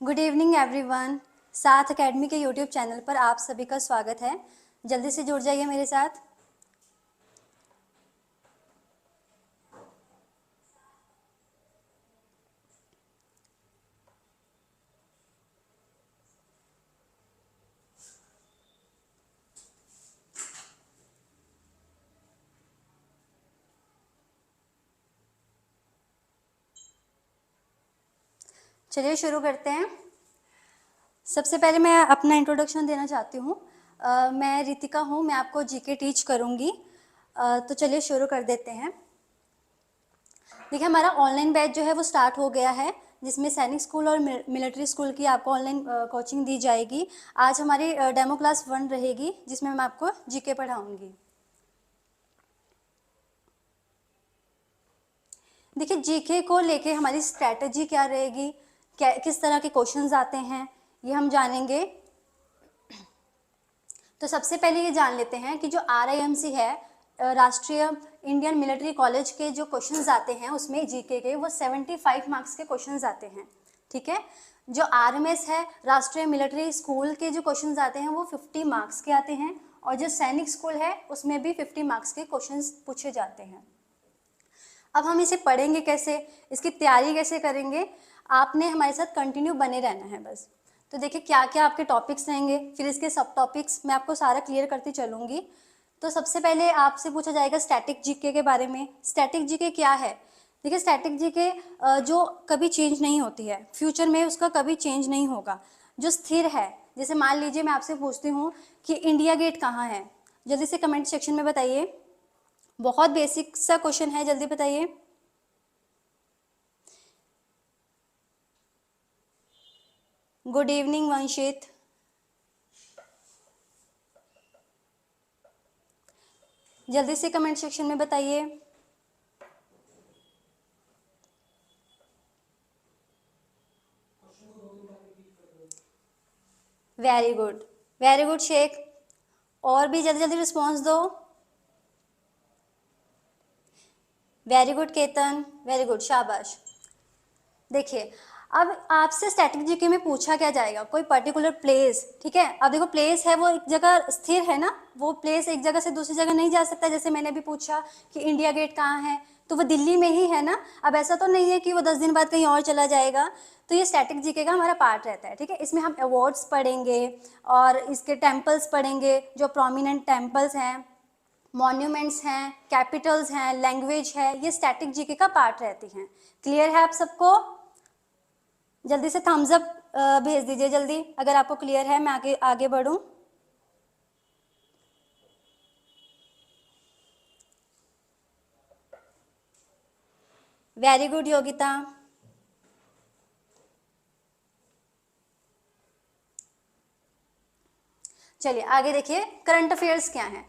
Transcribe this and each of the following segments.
Good evening everyone. साथ academy के YouTube channel पर आप सभी का स्वागत है। जल्दी से जुड़ जाइए मेरे साथ। चलिए शुरू करते हैं। सबसे पहले मैं अपना इंट्रोडक्शन देना चाहती हूँ। मैं रितिका हूँ, मैं आपको जीके टीच करूँगी। तो चलिए शुरू कर देते हैं। देखिए, हमारा ऑनलाइन बैच जो है वो स्टार्ट हो गया है, जिसमें सैनिक स्कूल और मिलिट्री स्कूल की आपको ऑनलाइन कोचिंग दी जाएगी। आज हमारी डेमो क्लास 1 रहेगी, जिसमें मैं आपको जीके पढ़ाऊँगी। देखिए, जीके को लेके हमारी स्ट्रैटेजी क्या रहेगी, क्या किस तरह के क्वेश्चंस आते हैं, ये हम जानेंगे। तो सबसे पहले ये जान लेते हैं कि जो RIMC है, राष्ट्रीय इंडियन मिलिट्री कॉलेज के जो क्वेश्चंस आते हैं उसमें जीके के वो 75 मार्क्स के क्वेश्चंस आते हैं। ठीक है। जो RMS है, राष्ट्रीय मिलिट्री स्कूल के जो क्वेश्चंस आते हैं वो 50 मार्क्स के आते हैं, और जो सैनिक स्कूल है उसमें भी 50 मार्क्स के क्वेश्चंस पूछे जाते हैं। अब हम इसे पढ़ेंगे कैसे, इसकी तैयारी कैसे करेंगे, आपने हमारे साथ कंटिन्यू बने रहना है बस। तो देखिए क्या क्या आपके टॉपिक्स रहेंगे, फिर इसके सब टॉपिक्स मैं आपको सारा क्लियर करती चलूँगी। तो सबसे पहले आपसे पूछा जाएगा स्टैटिक जीके के बारे में। स्टैटिक जीके क्या है? देखिए, स्टैटिक जीके जो कभी चेंज नहीं होती है, फ्यूचर में उसका कभी चेंज नहीं होगा, जो स्थिर है। जैसे मान लीजिए मैं आपसे पूछती हूँ कि इंडिया गेट कहाँ है, जल्दी से कमेंट सेक्शन में बताइए। बहुत बेसिक सा क्वेश्चन है, जल्दी बताइए। Good evening Vanshit. जल्दी से कमेंट सेक्शन में बताइए। Very good, very good Shaikh. और भी जल्दी जल्दी रिस्पॉन्स दो। Very good Ketan, very good, शाबाश। देखिए, अब आपसे स्टैटिक जीके में पूछा क्या जाएगा, कोई पर्टिकुलर प्लेस। ठीक है। अब देखो, प्लेस है वो एक जगह स्थिर है ना, वो प्लेस एक जगह से दूसरी जगह नहीं जा सकता। जैसे मैंने भी पूछा कि इंडिया गेट कहाँ है, तो वो दिल्ली में ही है ना। अब ऐसा तो नहीं है कि वो 10 दिन बाद कहीं और चला जाएगा। तो ये स्टैटिक जीके का हमारा पार्ट रहता है। ठीक है। इसमें हम अवार्ड्स पढ़ेंगे और इसके टेम्पल्स पढ़ेंगे, जो प्रोमिनेंट टेम्पल्स हैं, मॉन्यूमेंट्स हैं, कैपिटल्स हैं, लैंग्वेज है, ये स्टैटिक जीके का पार्ट रहती हैं। क्लियर है आप सबको? जल्दी से थम्स अप भेज दीजिए जल्दी, अगर आपको क्लियर है, मैं आगे आगे बढ़ूं। Very good Yogita. चलिए आगे देखिए, करंट अफेयर्स क्या हैं।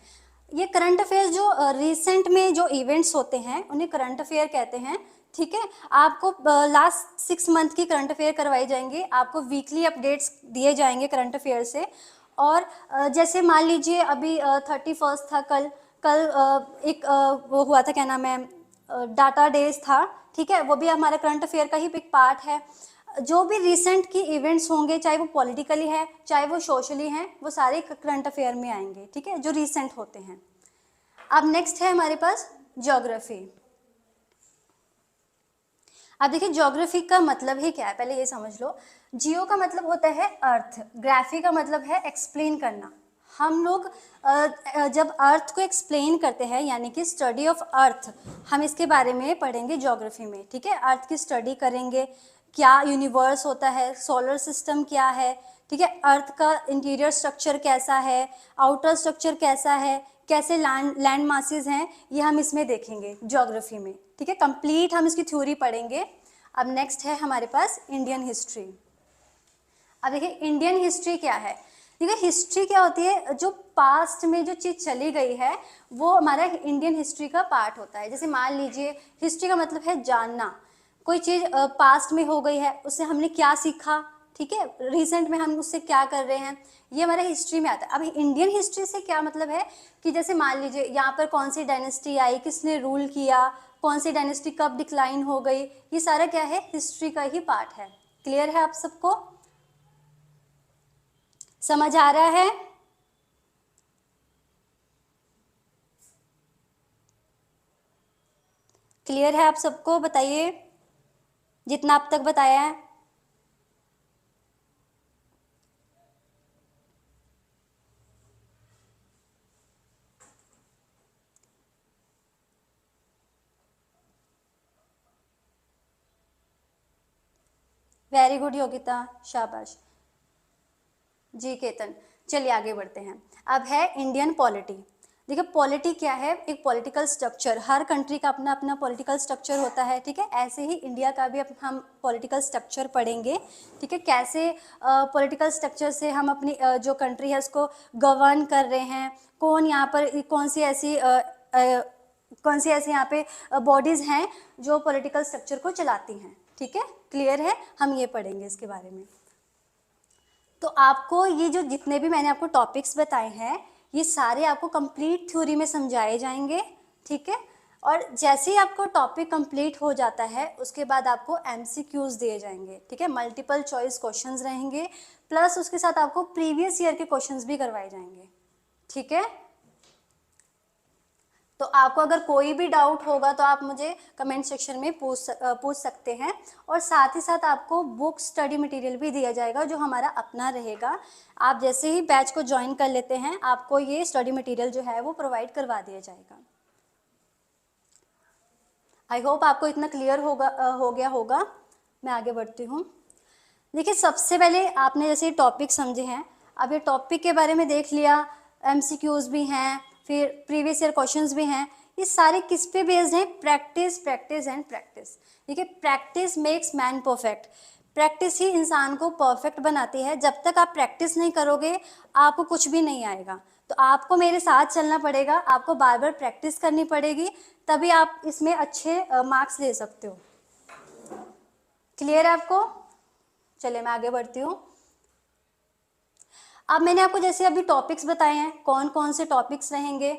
ये करंट अफेयर्स जो रिसेंट में जो इवेंट्स होते हैं उन्हें करंट अफेयर कहते हैं। ठीक है। आपको लास्ट 6 मंथ की करंट अफेयर करवाई जाएंगे, आपको वीकली अपडेट्स दिए जाएंगे करंट अफेयर से। और जैसे मान लीजिए अभी 31 था, कल कल एक वो हुआ था, क्या नाम है, डाटा डेज था। ठीक है। वो भी हमारा करंट अफेयर का ही एक पार्ट है। जो भी रिसेंट की इवेंट्स होंगे, चाहे वो पॉलिटिकली है चाहे वो सोशली हैं, वो सारे करंट अफेयर में आएंगे। ठीक है, जो रिसेंट होते हैं। अब नेक्स्ट है हमारे पास ज्योग्राफी। अब देखिए, ज्योग्राफी का मतलब ही क्या है, पहले ये समझ लो। जियो का मतलब होता है अर्थ, ग्राफी का मतलब है एक्सप्लेन करना। हम लोग जब अर्थ को एक्सप्लेन करते हैं, यानी कि स्टडी ऑफ अर्थ, हम इसके बारे में पढ़ेंगे ज्योग्राफी में। ठीक है। अर्थ की स्टडी करेंगे, क्या यूनिवर्स होता है, सोलर सिस्टम क्या है। ठीक है। अर्थ का इंटीरियर स्ट्रक्चर कैसा है, आउटर स्ट्रक्चर कैसा है, कैसे लैंड मासेस हैं, ये हम इसमें देखेंगे ज्योग्राफी में। ठीक है। कंप्लीट हम इसकी थ्योरी पढ़ेंगे। अब नेक्स्ट है हमारे पास इंडियन हिस्ट्री। अब देखिए, इंडियन हिस्ट्री क्या है। देखिए, हिस्ट्री क्या होती है, जो पास्ट में जो चीज़ चली गई है वो हमारा इंडियन हिस्ट्री का पार्ट होता है। जैसे मान लीजिए, हिस्ट्री का मतलब है जानना, कोई चीज़ पास्ट में हो गई है, उससे हमने क्या सीखा। ठीक है। रिसेंट में हम उससे क्या कर रहे हैं, ये हमारे हिस्ट्री में आता है। अब इंडियन हिस्ट्री से क्या मतलब है कि जैसे मान लीजिए यहाँ पर कौन सी डायनेस्टी आई, किसने रूल किया, कौन सी डायनेस्टी कब डिक्लाइन हो गई, ये सारा क्या है, हिस्ट्री का ही पार्ट है। क्लियर है आप सबको? समझ आ रहा है? क्लियर है आप सबको? बताइए जितना अब तक बताया है। वेरी गुड योगिता, शाबाश। जी केतन, चलिए आगे बढ़ते हैं। अब है इंडियन पॉलिटी। देखिए पॉलिटी क्या है, एक पॉलिटिकल स्ट्रक्चर, हर कंट्री का अपना अपना पॉलिटिकल स्ट्रक्चर होता है, ठीक है। ऐसे ही इंडिया का भी हम पॉलिटिकल स्ट्रक्चर पढ़ेंगे, ठीक है। कैसे पॉलिटिकल स्ट्रक्चर से हम अपनी जो कंट्री है उसको गवर्न कर रहे हैं, कौन यहाँ पर कौन सी ऐसी यहाँ पे बॉडीज़ हैं जो पॉलिटिकल स्ट्रक्चर को चलाती हैं, ठीक है। क्लियर है, हम ये पढ़ेंगे इसके बारे में। तो आपको ये जो जितने भी मैंने आपको टॉपिक्स बताए हैं, ये सारे आपको कंप्लीट थ्योरी में समझाए जाएंगे, ठीक है। और जैसे ही आपको टॉपिक कंप्लीट हो जाता है उसके बाद आपको एमसीक्यूज दिए जाएंगे, ठीक है। मल्टीपल चॉइस क्वेश्चंस रहेंगे, प्लस उसके साथ आपको प्रीवियस ईयर के क्वेश्चंस भी करवाए जाएंगे, ठीक है। तो आपको अगर कोई भी डाउट होगा तो आप मुझे कमेंट सेक्शन में पूछ सकते हैं। और साथ ही साथ आपको बुक स्टडी मटेरियल भी दिया जाएगा जो हमारा अपना रहेगा। आप जैसे ही बैच को ज्वाइन कर लेते हैं आपको ये स्टडी मटेरियल जो है वो प्रोवाइड करवा दिया जाएगा। आई होप आपको इतना क्लियर हो गया होगा। मैं आगे बढ़ती हूँ। देखिए सबसे पहले आपने जैसे टॉपिक समझे हैं, अब ये टॉपिक के बारे में देख लिया, एमसीक्यूज भी हैं, फिर प्रीवियस ईयर क्वेश्चंस भी हैं। ये सारे किस पे बेस्ड हैं? Practice, practice and practice. ठीक है, practice makes man perfect. Practice ही इंसान को परफेक्ट बनाती है। जब तक आप प्रैक्टिस नहीं करोगे आपको कुछ भी नहीं आएगा। तो आपको मेरे साथ चलना पड़ेगा, आपको बार बार प्रैक्टिस करनी पड़ेगी, तभी आप इसमें अच्छे मार्क्स ले सकते हो। क्लियर है आपको? चलिए मैं आगे बढ़ती हूँ। अब मैंने आपको जैसे अभी टॉपिक्स बताए हैं, कौन कौन से टॉपिक्स रहेंगे।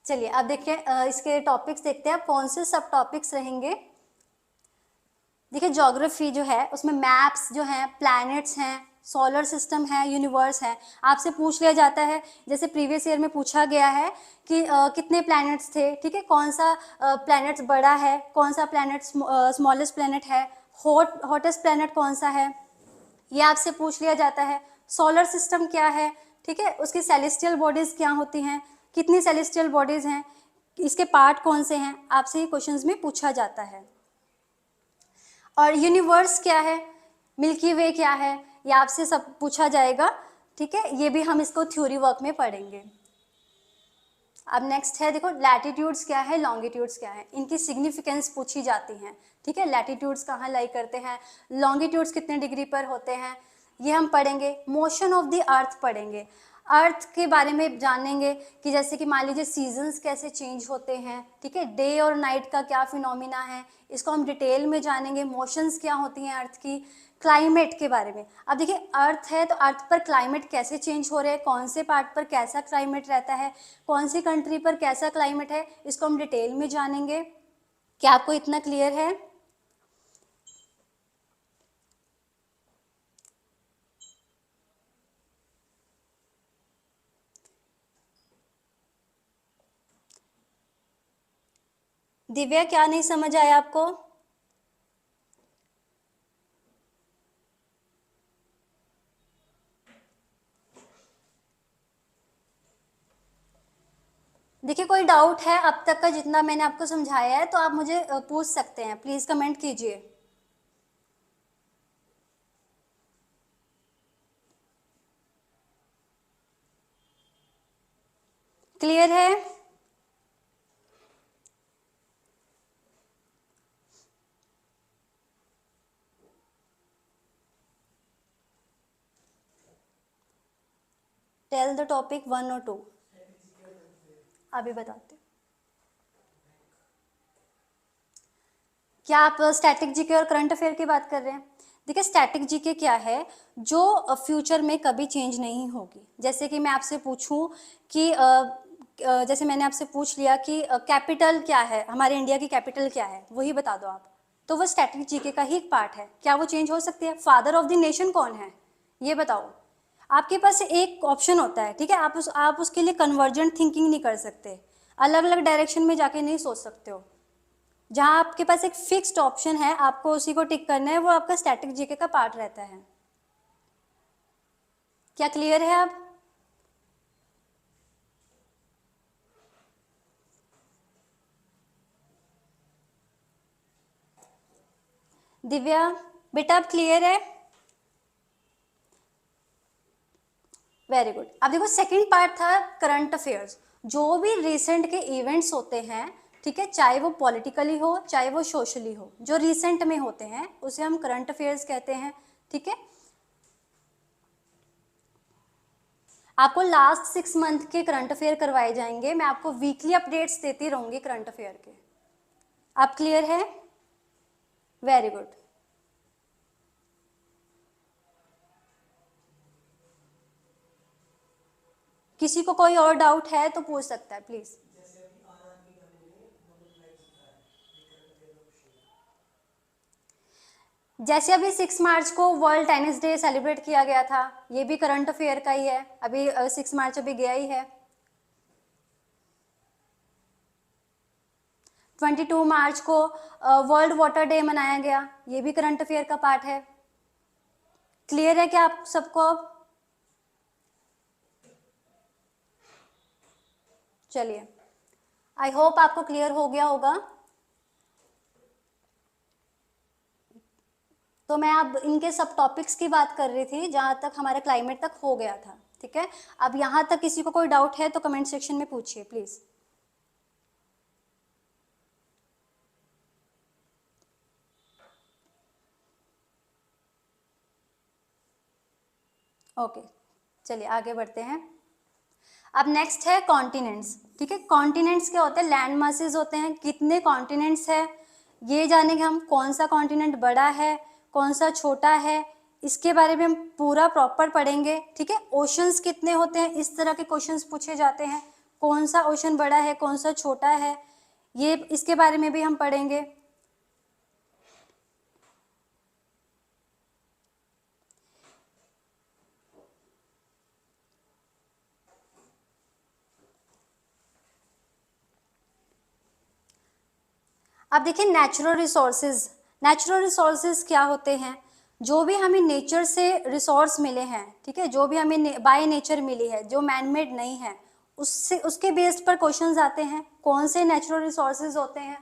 चलिए अब देखिए इसके टॉपिक्स देखते हैं कौन से सब टॉपिक्स रहेंगे। देखिए ज्योग्राफी जो है उसमें मैप्स जो हैं, प्लैनेट्स हैं, सोलर सिस्टम है, यूनिवर्स है। आपसे पूछ लिया जाता है, जैसे प्रीवियस ईयर में पूछा गया है कि कितने प्लैनेट्स थे, ठीक है, कौन सा प्लैनेट्स बड़ा है, कौन सा प्लैनेट स्मॉलेस्ट प्लैनेट है, हॉटेस्ट प्लैनेट कौन सा है, ये आपसे पूछ लिया जाता है। सोलर सिस्टम क्या है, ठीक है, उसकी सेलेस्टियल बॉडीज क्या होती हैं, कितनी सेलेस्टियल बॉडीज हैं, इसके पार्ट कौन से हैं, आपसे ये क्वेश्चंस में पूछा जाता है। और यूनिवर्स क्या है, मिल्की वे क्या है, ये आपसे सब पूछा जाएगा, ठीक है। ये भी हम इसको थ्योरी वर्क में पढ़ेंगे। अब नेक्स्ट है, देखो लैटिट्यूड्स क्या है, लॉन्गिट्यूड्स क्या है, इनकी सिग्निफिकेंस पूछी जाती हैं, ठीक है। लैटिट्यूड्स कहाँ लाई करते हैं, लॉन्गिट्यूड्स कितने डिग्री पर होते हैं, ये हम पढ़ेंगे। मोशन ऑफ द अर्थ पढ़ेंगे, अर्थ के बारे में जानेंगे कि जैसे कि मान लीजिए सीजन्स कैसे चेंज होते हैं, ठीक है, डे और नाइट का क्या फिनोमिना है, इसको हम डिटेल में जानेंगे। मोशंस क्या होती हैं अर्थ की, क्लाइमेट के बारे में। अब देखिए अर्थ है तो अर्थ पर क्लाइमेट कैसे चेंज हो रहे हैं, कौन से पार्ट पर कैसा क्लाइमेट रहता है, कौन सी कंट्री पर कैसा क्लाइमेट है, इसको हम डिटेल में जानेंगे। क्या आपको इतना क्लियर है? दिव्या क्या नहीं समझ आया आपको? देखिए कोई डाउट है अब तक का जितना मैंने आपको समझाया है तो आप मुझे पूछ सकते हैं, प्लीज कमेंट कीजिए। क्लियर है? टेल द टॉपिक 1 और 2। अभी बताते हैं। क्या आप स्टैटिक जीके और करंट अफेयर की बात कर रहे हैं? देखिए स्टैटिक जीके क्या है, जो फ्यूचर में कभी चेंज नहीं होगी। जैसे कि मैं आपसे पूछूं कि जैसे मैंने आपसे पूछ लिया कि कैपिटल क्या है, हमारे इंडिया की कैपिटल क्या है, वही बता दो आप, तो वो स्टैटिक जीके का ही एक पार्ट है। क्या वो चेंज हो सकती है? फादर ऑफ द नेशन कौन है, ये बताओ। आपके पास एक ऑप्शन होता है, ठीक है, आप उसके लिए कन्वर्जेंट थिंकिंग नहीं कर सकते, अलग अलग डायरेक्शन में जाके नहीं सोच सकते हो। जहाँ आपके पास एक फिक्स्ड ऑप्शन है, आपको उसी को टिक करना है, वो आपका स्टैटिक जीके का पार्ट रहता है। क्या क्लियर है अब? दिव्या बेटा अब क्लियर है? Very good. अब देखो सेकंड पार्ट था करंट अफेयर्स, जो भी रिसेंट के इवेंट्स होते हैं, ठीक है, चाहे वो पॉलिटिकली हो चाहे वो सोशली हो, जो रिसेंट में होते हैं उसे हम करंट अफेयर्स कहते हैं, ठीक है। आपको लास्ट 6 मंथ के करंट अफेयर करवाए जाएंगे, मैं आपको वीकली अपडेट्स देती रहूंगी करंट अफेयर के। आप क्लियर है? Very good. किसी को कोई और डाउट है तो पूछ सकता है प्लीज। जैसे अभी 6 मार्च को वर्ल्ड टेनिस डे सेलिब्रेट किया गया था, ये भी करंट अफेयर का ही है, अभी 6 मार्च अभी गया ही है। 22 मार्च को वर्ल्ड वाटर डे मनाया गया, ये भी करंट अफेयर का पार्ट है। क्लियर है क्या आप सबको अब? चलिए, आई होप आपको क्लियर हो गया होगा। तो मैं अब इनके सब टॉपिक्स की बात कर रही थी जहां तक हमारा क्लाइमेट तक हो गया था, ठीक है। अब यहां तक किसी को कोई डाउट है तो कमेंट सेक्शन में पूछिए प्लीज। ओके, चलिए आगे बढ़ते हैं। अब नेक्स्ट है कॉन्टिनेंट्स, ठीक है। कॉन्टिनेंट्स क्या होते हैं? लैंड मासेस होते हैं, कितने कॉन्टिनेंट्स है ये जानेंगे हम, कौन सा कॉन्टिनेंट बड़ा है कौन सा छोटा है, इसके बारे में हम पूरा प्रॉपर पढ़ेंगे, ठीक है। ओशंस कितने होते हैं, इस तरह के क्वेश्चंस पूछे जाते हैं, कौन सा ओशन बड़ा है कौन सा छोटा है, ये इसके बारे में भी हम पढ़ेंगे। अब देखिए नेचुरल रिसोर्सेज क्या होते हैं? जो भी हमें नेचर से रिसोर्स मिले हैं, ठीक है, जो भी हमें बाय नेचर मिली है, जो मैनमेड नहीं है, उससे उसके बेस्ड पर क्वेश्चंस आते हैं, कौन से नेचुरल रिसोर्सेज होते हैं।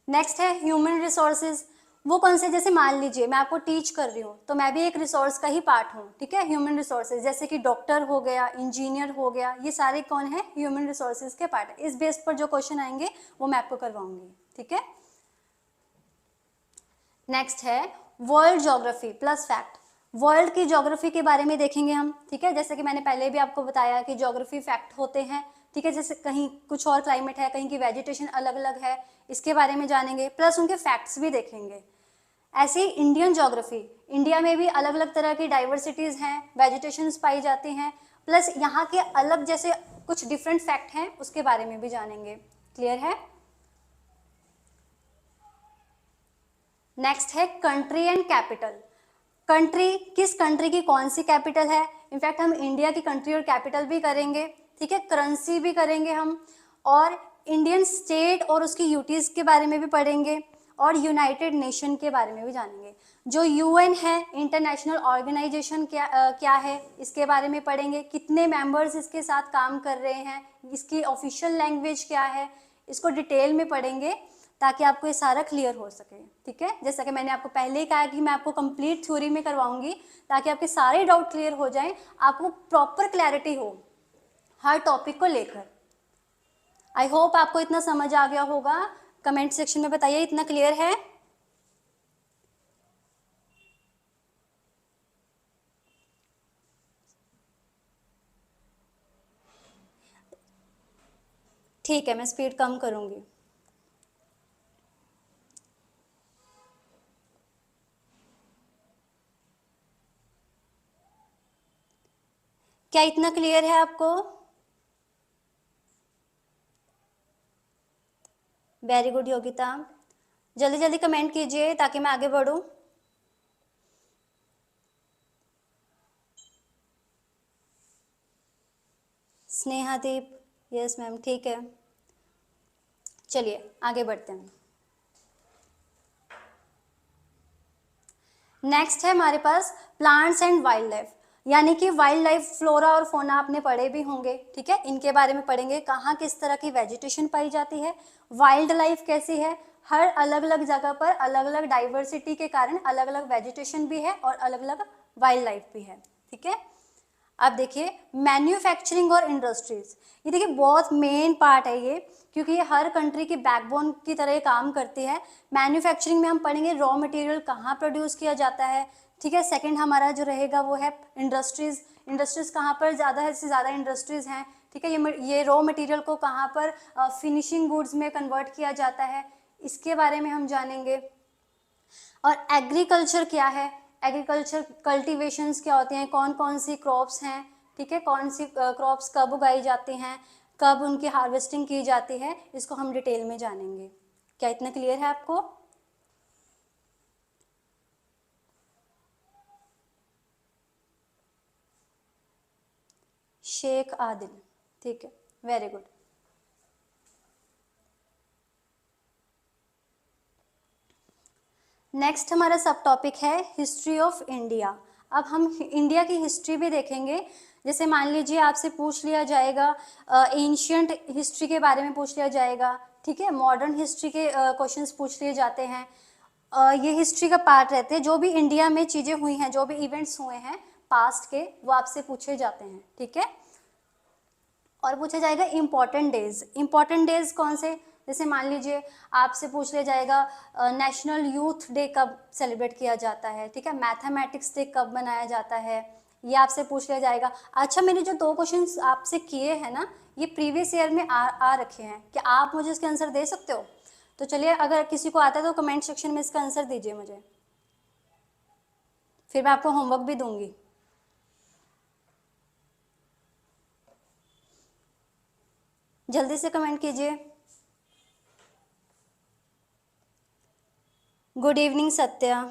नेक्स्ट है ह्यूमन रिसोर्सेज, वो कौन से? जैसे मान लीजिए मैं आपको टीच कर रही हूँ तो मैं भी एक रिसोर्स का ही पार्ट हूँ, ठीक है। ह्यूमन रिसोर्सेज जैसे कि डॉक्टर हो गया, इंजीनियर हो गया, ये सारे कौन है? ह्यूमन रिसोर्सेज के पार्ट है। इस बेस पर जो क्वेश्चन आएंगे वो मैं आपको करवाऊंगी, ठीक है। नेक्स्ट है world geography plus fact. World की ज्योग्राफी के बारे में देखेंगे हम, ठीक है। जैसे कि मैंने पहले भी आपको बताया कि ज्योग्राफी फैक्ट होते हैं, ठीक है। जैसे कहीं कुछ और क्लाइमेट है, कहीं की वेजिटेशन अलग अलग है, इसके बारे में जानेंगे, प्लस उनके फैक्ट्स भी देखेंगे। ऐसे ही इंडियन ज्योग्राफी, इंडिया में भी अलग अलग तरह की डाइवर्सिटीज हैं, वेजिटेशन पाई जाती हैं, प्लस यहाँ के अलग जैसे कुछ डिफरेंट फैक्ट हैं उसके बारे में भी जानेंगे। क्लियर है? नेक्स्ट है कंट्री एंड कैपिटल। कंट्री, किस कंट्री की कौन सी कैपिटल है, इनफैक्ट हम इंडिया की कंट्री और कैपिटल भी करेंगे, ठीक है। करेंसी भी करेंगे हम, और इंडियन स्टेट और उसकी यूटीज के बारे में भी पढ़ेंगे, और यूनाइटेड नेशन के बारे में भी जानेंगे। जो यूएन है, इंटरनेशनल ऑर्गेनाइजेशन, क्या है इसके बारे में पढ़ेंगे, कितने मेंबर्स इसके साथ काम कर रहे हैं, इसकी ऑफिशियल लैंग्वेज क्या है, इसको डिटेल में पढ़ेंगे ताकि आपको ये सारा क्लियर हो सके, ठीक है। जैसा कि मैंने आपको पहले ही कहा कि मैं आपको कंप्लीट थ्योरी में करवाऊंगी ताकि आपके सारे डाउट क्लियर हो जाएं, आपको प्रॉपर क्लैरिटी हो हर टॉपिक को लेकर। आई होप आपको इतना समझ आ गया होगा। कमेंट सेक्शन में बताइए इतना क्लियर है? ठीक है, मैं स्पीड कम करूंगी। क्या इतना क्लियर है आपको? वेरी गुड योगिता, जल्दी जल्दी कमेंट कीजिए ताकि मैं आगे बढ़ूं। स्नेहादीप, यस मैम, ठीक है, चलिए आगे बढ़ते हैं। नेक्स्ट है हमारे पास प्लांट्स एंड वाइल्ड लाइफ, यानी कि वाइल्ड लाइफ, फ्लोरा और फोना आपने पढ़े भी होंगे, ठीक है, इनके बारे में पढ़ेंगे, कहाँ किस तरह की वेजिटेशन पाई जाती है, वाइल्ड लाइफ कैसी है, हर अलग अलग जगह पर अलग अलग डाइवर्सिटी के कारण अलग अलग वेजिटेशन भी है और अलग अलग वाइल्ड लाइफ भी है, ठीक है। अब देखिए मैन्युफैक्चरिंग और इंडस्ट्रीज, ये देखिए बहुत मेन पार्ट है ये, क्योंकि ये हर कंट्री की बैकबोन की तरह काम करती है। मैन्युफैक्चरिंग में हम पढ़ेंगे रॉ मटेरियल कहाँ प्रोड्यूस किया जाता है, ठीक है। सेकंड हमारा जो रहेगा वो है इंडस्ट्रीज, इंडस्ट्रीज कहाँ पर ज़्यादा से ज़्यादा इंडस्ट्रीज हैं, ठीक है। ये रॉ मटेरियल को कहाँ पर फिनिशिंग गुड्स में कन्वर्ट किया जाता है, इसके बारे में हम जानेंगे। और एग्रीकल्चर क्या है, एग्रीकल्चर कल्टीवेशंस क्या होते हैं, कौन कौन सी क्रॉप्स हैं, ठीक है, कौन सी क्रॉप्स कब उगाई जाती हैं, कब उनकी हार्वेस्टिंग की जाती है, इसको हम डिटेल में जानेंगे। क्या इतना क्लियर है आपको? शेख आदिल, ठीक है, वेरी गुड। नेक्स्ट हमारा सब टॉपिक है हिस्ट्री ऑफ इंडिया। अब हम इंडिया की हिस्ट्री भी देखेंगे। जैसे मान लीजिए आपसे पूछ लिया जाएगा एंशियंट हिस्ट्री के बारे में पूछ लिया जाएगा, ठीक है, मॉडर्न हिस्ट्री के क्वेश्चंस पूछ लिए जाते हैं। ये हिस्ट्री का पार्ट रहते हैं, जो भी इंडिया में चीज़ें हुई हैं, जो भी इवेंट्स हुए हैं पास्ट के, वो आपसे पूछे जाते हैं, ठीक है। और पूछा जाएगा इम्पॉर्टेंट डेज, इम्पॉर्टेंट डेज कौन से, जैसे मान लीजिए आपसे पूछ लिया जाएगा नेशनल यूथ डे कब सेलिब्रेट किया जाता है, ठीक है, मैथमेटिक्स डे कब मनाया जाता है, ये आपसे पूछ लिया जाएगा। अच्छा, मैंने जो 2 क्वेश्चंस आपसे किए हैं ना, ये प्रीवियस ईयर में आ रखे हैं, क्या आप मुझे इसके आंसर दे सकते हो? तो चलिए, अगर किसी को आता है तो कमेंट सेक्शन में इसका आंसर दीजिए मुझे, फिर मैं आपको होमवर्क भी दूंगी। जल्दी से कमेंट कीजिए। Good evening Satya.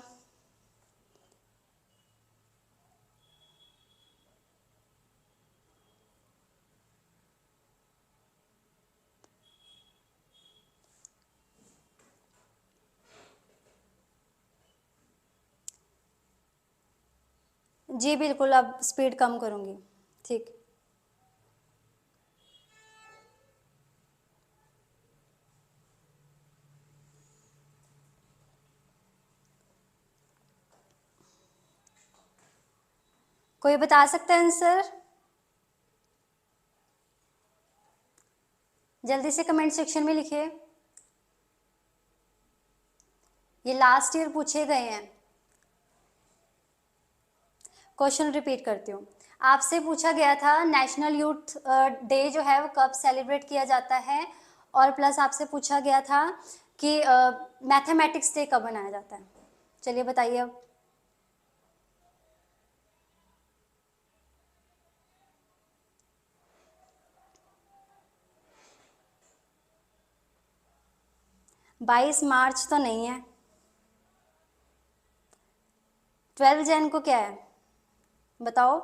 जी बिल्कुल, अब स्पीड कम करूँगी, ठीक। कोई बता सकता है आंसर? जल्दी से कमेंट सेक्शन में लिखिए। ये लास्ट ईयर पूछे गए हैं। क्वेश्चन रिपीट करती हूँ। आपसे पूछा गया था नेशनल यूथ डे जो है वो कब सेलिब्रेट किया जाता है, और प्लस आपसे पूछा गया था कि मैथमेटिक्स डे कब मनाया जाता है। चलिए बताइए अब। बाईस मार्च तो नहीं है। 12 जैन को क्या है बताओ?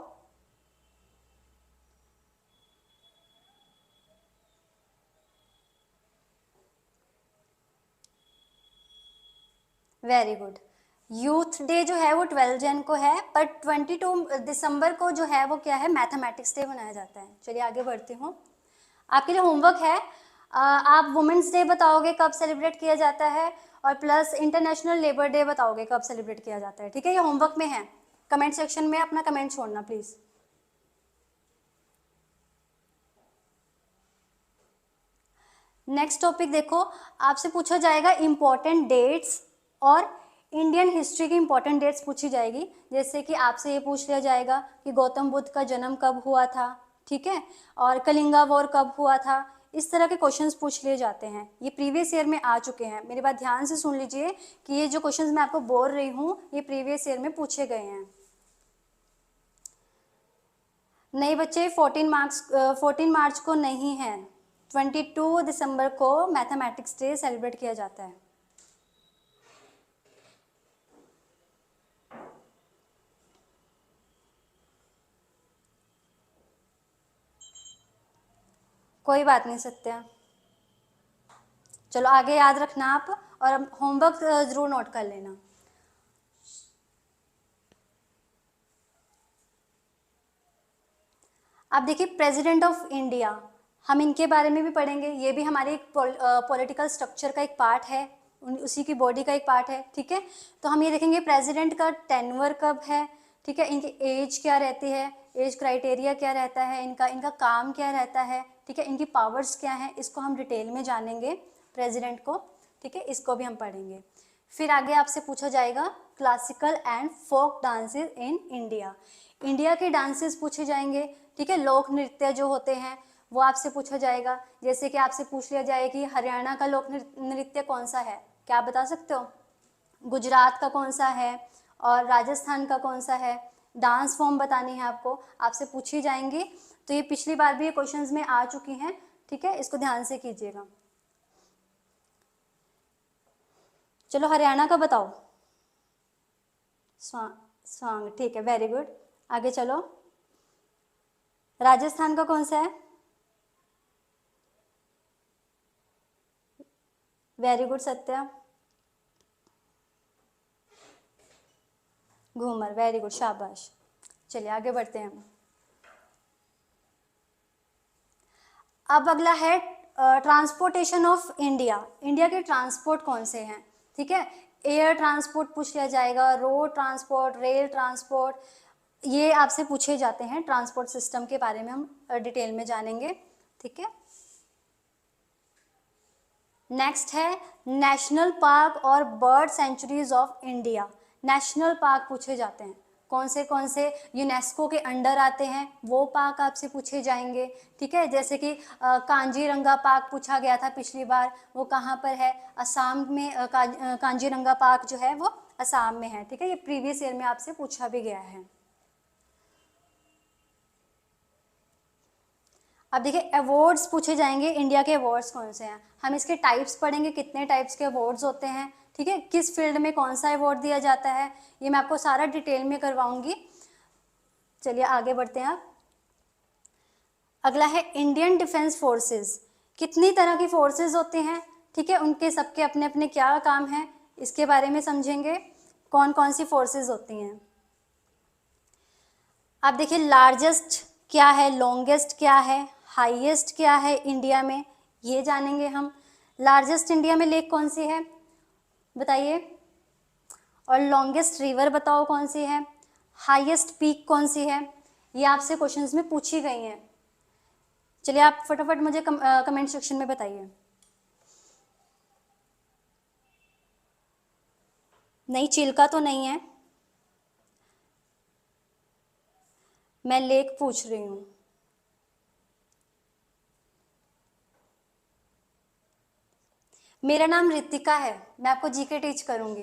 Very good. यूथ डे जो है वो 12 जैन को है, पर 22 दिसंबर को जो है वो क्या है, मैथमेटिक्स डे मनाया जाता है। चलिए आगे बढ़ती हूँ। आपके लिए होमवर्क है, आप वुमेंस डे बताओगे कब सेलिब्रेट किया जाता है, और प्लस इंटरनेशनल लेबर डे बताओगे कब सेलिब्रेट किया जाता है, ठीक है। ये होमवर्क में है। कमेंट सेक्शन में अपना कमेंट छोड़ना प्लीज़। नेक्स्ट टॉपिक देखो, आपसे पूछा जाएगा इंपॉर्टेंट डेट्स, और इंडियन हिस्ट्री की इंपॉर्टेंट डेट्स पूछी जाएगी। जैसे कि आपसे ये पूछ लिया जाएगा कि गौतम बुद्ध का जन्म कब हुआ था, ठीक है, और कलिंगा वॉर कब हुआ था। इस तरह के क्वेश्चंस पूछ लिए जाते हैं, ये प्रीवियस ईयर में आ चुके हैं। मेरी बात ध्यान से सुन लीजिए कि ये जो क्वेश्चंस मैं आपको बोल रही हूँ ये प्रीवियस ईयर में पूछे गए हैं। नहीं बच्चे, 14 मार्च को नहीं है। 22 दिसंबर को मैथमेटिक्स डे सेलिब्रेट किया जाता है। कोई बात नहीं सत्या, चलो आगे याद रखना आप, और होमवर्क जरूर नोट कर लेना। अब देखिए प्रेसिडेंट ऑफ इंडिया, हम इनके बारे में भी पढ़ेंगे, ये भी हमारे एक पॉलिटिकल स्ट्रक्चर का एक पार्ट है, उसी की बॉडी का एक पार्ट है, ठीक है। तो हम ये देखेंगे प्रेसिडेंट का टेन्योर कब है, ठीक है, इनकी एज क्या रहती है, एज क्राइटेरिया क्या रहता है, इनका काम क्या रहता है, ठीक है, इनकी पावर्स क्या हैं, इसको हम डिटेल में जानेंगे प्रेसिडेंट को, ठीक है, इसको भी हम पढ़ेंगे। फिर आगे आपसे पूछा जाएगा classical and folk dances in India, India के डांसेस पूछे जाएंगे, ठीक है, लोक नृत्य जो होते हैं वो आपसे पूछा जाएगा। जैसे कि आपसे पूछ लिया जाए कि हरियाणा का लोक नृत्य कौन सा है, क्या आप बता सकते हो? गुजरात का कौन सा है और राजस्थान का कौन सा है, डांस फॉर्म बतानी है आपको, आपसे पूछी जाएंगी। तो ये पिछली बार भी ये क्वेश्चंस में आ चुकी हैं, ठीक है, इसको ध्यान से कीजिएगा। चलो हरियाणा का बताओ। सॉन्ग, ठीक है, वेरी गुड। आगे चलो, राजस्थान का कौन सा है? Very good Satya. Ghoomar, very good, शाबाश। चलिए आगे बढ़ते हैं। अब अगला है ट्रांसपोर्टेशन ऑफ इंडिया, इंडिया के ट्रांसपोर्ट कौन से हैं, ठीक है, एयर ट्रांसपोर्ट पूछ लिया जाएगा, रोड ट्रांसपोर्ट, रेल ट्रांसपोर्ट, ये आपसे पूछे जाते हैं। ट्रांसपोर्ट सिस्टम के बारे में हम डिटेल में जानेंगे, ठीक है। नेक्स्ट है नेशनल पार्क और bird sanctuaries of India, national park पूछे जाते हैं, कौन से यूनेस्को के अंडर आते हैं वो पार्क आपसे पूछे जाएंगे, ठीक है। जैसे कि कांजीरंगा पार्क पूछा गया था पिछली बार, वो कहाँ पर है? असम में। कांजीरंगा पार्क जो है वो असम में है, ठीक है, ये प्रीवियस ईयर में आपसे पूछा भी गया है। अब देखिए अवार्ड्स पूछे जाएंगे, इंडिया के अवार्ड्स कौन से हैं, हम इसके टाइप्स पढ़ेंगे, कितने टाइप्स के अवार्ड्स होते हैं, ठीक है, किस फील्ड में कौन सा अवार्ड दिया जाता है, ये मैं आपको सारा डिटेल में करवाऊंगी। चलिए आगे बढ़ते हैं। आप अगला है इंडियन डिफेंस फोर्सेस, कितनी तरह की फोर्सेस होते हैं, ठीक है, उनके सबके अपने अपने क्या काम हैं, इसके बारे में समझेंगे, कौन कौन सी फोर्सेस होती हैं। अब देखिए लार्जेस्ट क्या है, लॉन्गेस्ट क्या है, हाईएस्ट क्या है इंडिया में, ये जानेंगे हम। लार्जेस्ट इंडिया में लेक कौन सी है बताइए, और लॉन्गेस्ट रिवर बताओ कौन सी है, हाईएस्ट पीक कौन सी है, ये आपसे क्वेश्चंस में पूछी गई हैं। चलिए आप फटाफट मुझे कमेंट सेक्शन में बताइए। नहीं, चिल्का तो नहीं है, मैं लेक पूछ रही हूँ। मेरा नाम रितिका है, मैं आपको जीके टीच करूंगी।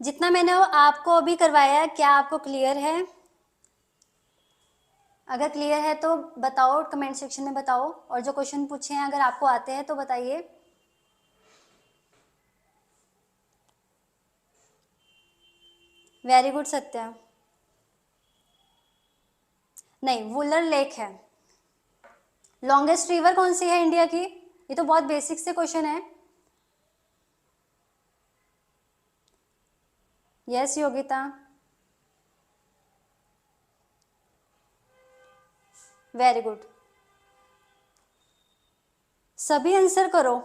जितना मैंने वो आपको अभी करवाया है, क्या आपको क्लियर है? अगर क्लियर है तो बताओ, कमेंट सेक्शन में बताओ, और जो क्वेश्चन पूछे हैं अगर आपको आते हैं तो बताइए। Very good Satya. नहीं, वुलर लेक है। लॉन्गेस्ट रिवर कौन सी है इंडिया की, ये तो बहुत बेसिक से क्वेश्चन है। यस योगिता, वेरी गुड, सभी आंसर करो।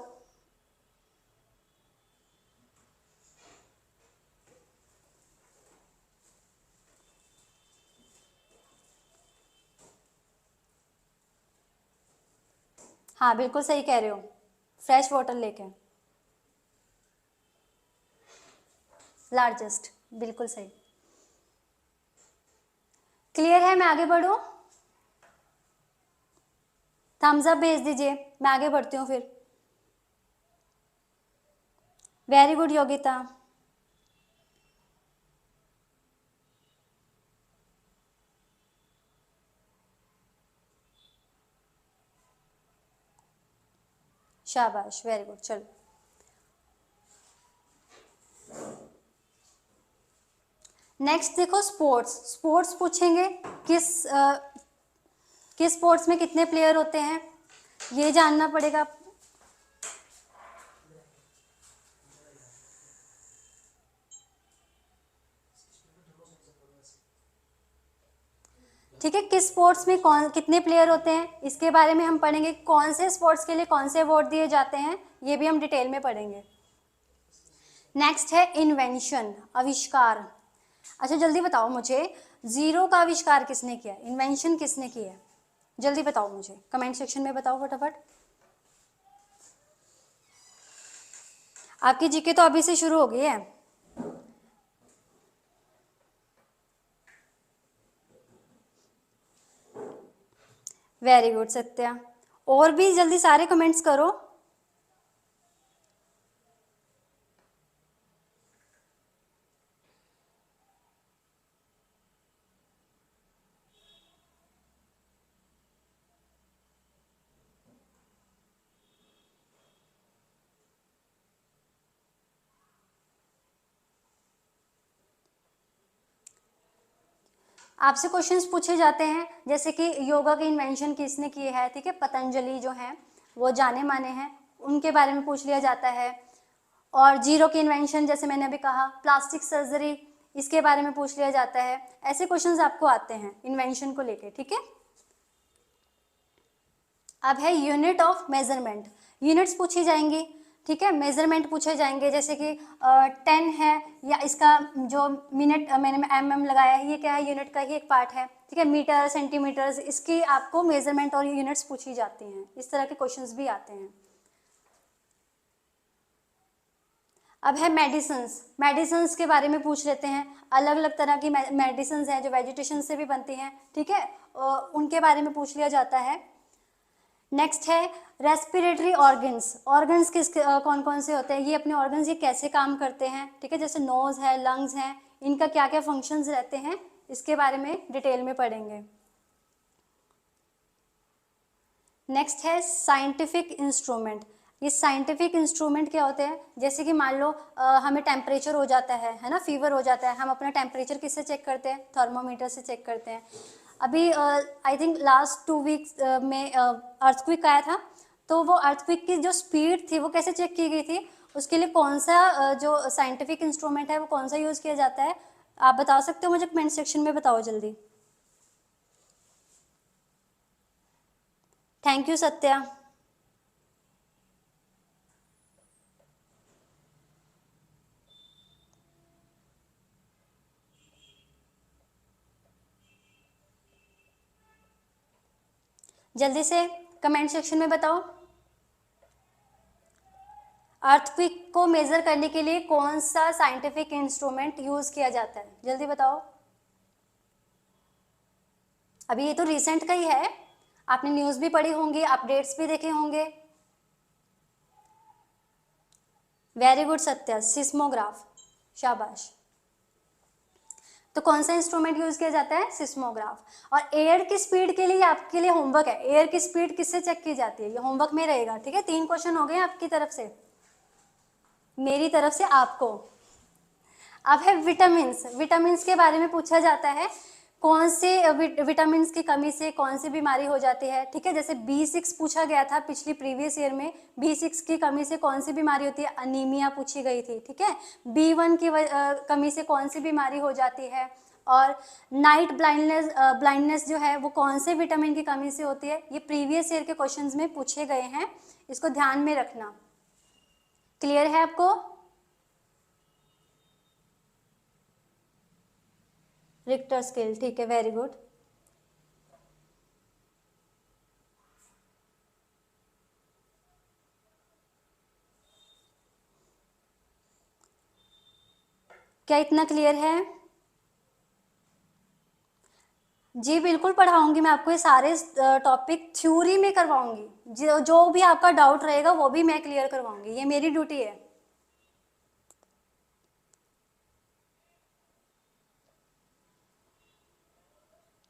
हाँ बिल्कुल सही कह रहे हो, फ्रेश वाटर लेक है, लार्जेस्ट, बिल्कुल सही। क्लियर है, मैं आगे बढ़ूं? थम्स अप भेज दीजिए, मैं आगे बढ़ती हूँ फिर। Very good Yogita. शाबाश, वेरी गुड। चलो नेक्स्ट देखो, स्पोर्ट्स। स्पोर्ट्स पूछेंगे किस स्पोर्ट्स में कितने प्लेयर होते हैं, ये जानना पड़ेगा। ठीक है, किस स्पोर्ट्स में कौन कितने प्लेयर होते हैं, इसके बारे में हम पढ़ेंगे। कौन से स्पोर्ट्स के लिए कौन से अवार्ड दिए जाते हैं, ये भी हम डिटेल में पढ़ेंगे। नेक्स्ट है इन्वेंशन, आविष्कार। अच्छा जल्दी बताओ मुझे, जीरो का आविष्कार किसने किया, इन्वेंशन किसने की है, जल्दी बताओ मुझे, कमेंट सेक्शन में बताओ फटाफट। आपकी जीके तो अभी से शुरू हो गई है। वेरी गुड सत्या, और भी जल्दी सारे कमेंट्स करो। आपसे क्वेश्चंस पूछे जाते हैं, जैसे कि योगा के इन्वेंशन किसने किए है, ठीक है, पतंजलि जो हैं वो जाने माने हैं, उनके बारे में पूछ लिया जाता है। और जीरो के इन्वेंशन, जैसे मैंने अभी कहा, प्लास्टिक सर्जरी, इसके बारे में पूछ लिया जाता है। ऐसे क्वेश्चंस आपको आते हैं इन्वेंशन को लेके, ठीक है। अब है यूनिट ऑफ मेजरमेंट, यूनिट्स पूछी जाएंगी, ठीक है, मेजरमेंट पूछे जाएंगे, जैसे कि 10 है, या इसका जो मिनट मैंने mm लगाया है, ये क्या है, यूनिट का ही एक पार्ट है, ठीक है। मीटर, सेंटीमीटर्स, इसकी आपको मेजरमेंट और यूनिट्स पूछी जाती हैं, इस तरह के क्वेश्चंस भी आते हैं। अब है मेडिसिन्स, मेडिसिन्स के बारे में पूछ लेते हैं। अलग अलग तरह की मेडिसिन्स हैं जो वेजिटेशन से भी बनती हैं, ठीक है, उनके बारे में पूछ लिया जाता है। नेक्स्ट है रेस्पिरेटरी ऑर्गन्स, ऑर्गन्स किस कौन कौन से होते हैं, ये अपने ऑर्गन्स ये कैसे काम करते हैं, ठीक है, जैसे नोज है, लंग्स हैं, इनका क्या क्या फंक्शंस रहते हैं, इसके बारे में डिटेल में पढ़ेंगे। नेक्स्ट है साइंटिफिक इंस्ट्रूमेंट, ये साइंटिफिक इंस्ट्रूमेंट क्या होते हैं, जैसे कि मान लो हमें टेम्परेचर हो जाता है ना, फीवर हो जाता है, हम अपना टेम्परेचर किससे चेक करते हैं, थर्मोमीटर से चेक करते हैं। अभी आई थिंक लास्ट 2 वीक्स में अर्थक्वेक आया था, तो वो अर्थक्वेक की जो स्पीड थी वो कैसे चेक की गई थी, उसके लिए कौन सा जो साइंटिफिक इंस्ट्रूमेंट है वो कौन सा यूज़ किया जाता है, आप बता सकते हो मुझे, कमेंट सेक्शन में बताओ जल्दी। Thank you Satya. जल्दी से कमेंट सेक्शन में बताओ, अर्थक्वेक को मेजर करने के लिए कौन सा साइंटिफिक इंस्ट्रूमेंट यूज किया जाता है, जल्दी बताओ। अभी ये तो रिसेंट का ही है, आपने न्यूज़ भी पढ़ी होंगी, अपडेट्स भी देखे होंगे। वेरी गुड सत्या, सिस्मोग्राफ, शाबाश। तो कौन सा इंस्ट्रूमेंट यूज किया जाता है, सिस्मोग्राफ। और एयर की स्पीड के लिए आपके लिए होमवर्क है, एयर की स्पीड किससे चेक की जाती है, ये होमवर्क में रहेगा, ठीक है। 3 क्वेश्चन हो गए आपकी तरफ से, मेरी तरफ से आपको। अब है विटामिन्स, विटामिन्स के बारे में पूछा जाता है, कौन से विटामिन्स की कमी से कौन सी बीमारी हो जाती है, ठीक है। जैसे B6 पूछा गया था पिछली प्रीवियस ईयर में, B6 की कमी से कौन सी बीमारी होती है, अनीमिया पूछी गई थी, ठीक है। B1 की कमी से कौन सी बीमारी हो जाती है, और नाइट ब्लाइंडनेस जो है वो कौन से विटामिन की कमी से होती है, ये प्रीवियस ईयर के क्वेश्चंस में पूछे गए हैं, इसको ध्यान में रखना। क्लियर है आपको। रिक्टर स्केल, ठीक है, वेरी गुड। क्या इतना क्लियर है? जी बिल्कुल पढ़ाऊंगी मैं आपको, ये सारे टॉपिक थ्योरी में करवाऊंगी, जो भी आपका डाउट रहेगा वो भी मैं क्लियर करवाऊंगी, ये मेरी ड्यूटी है।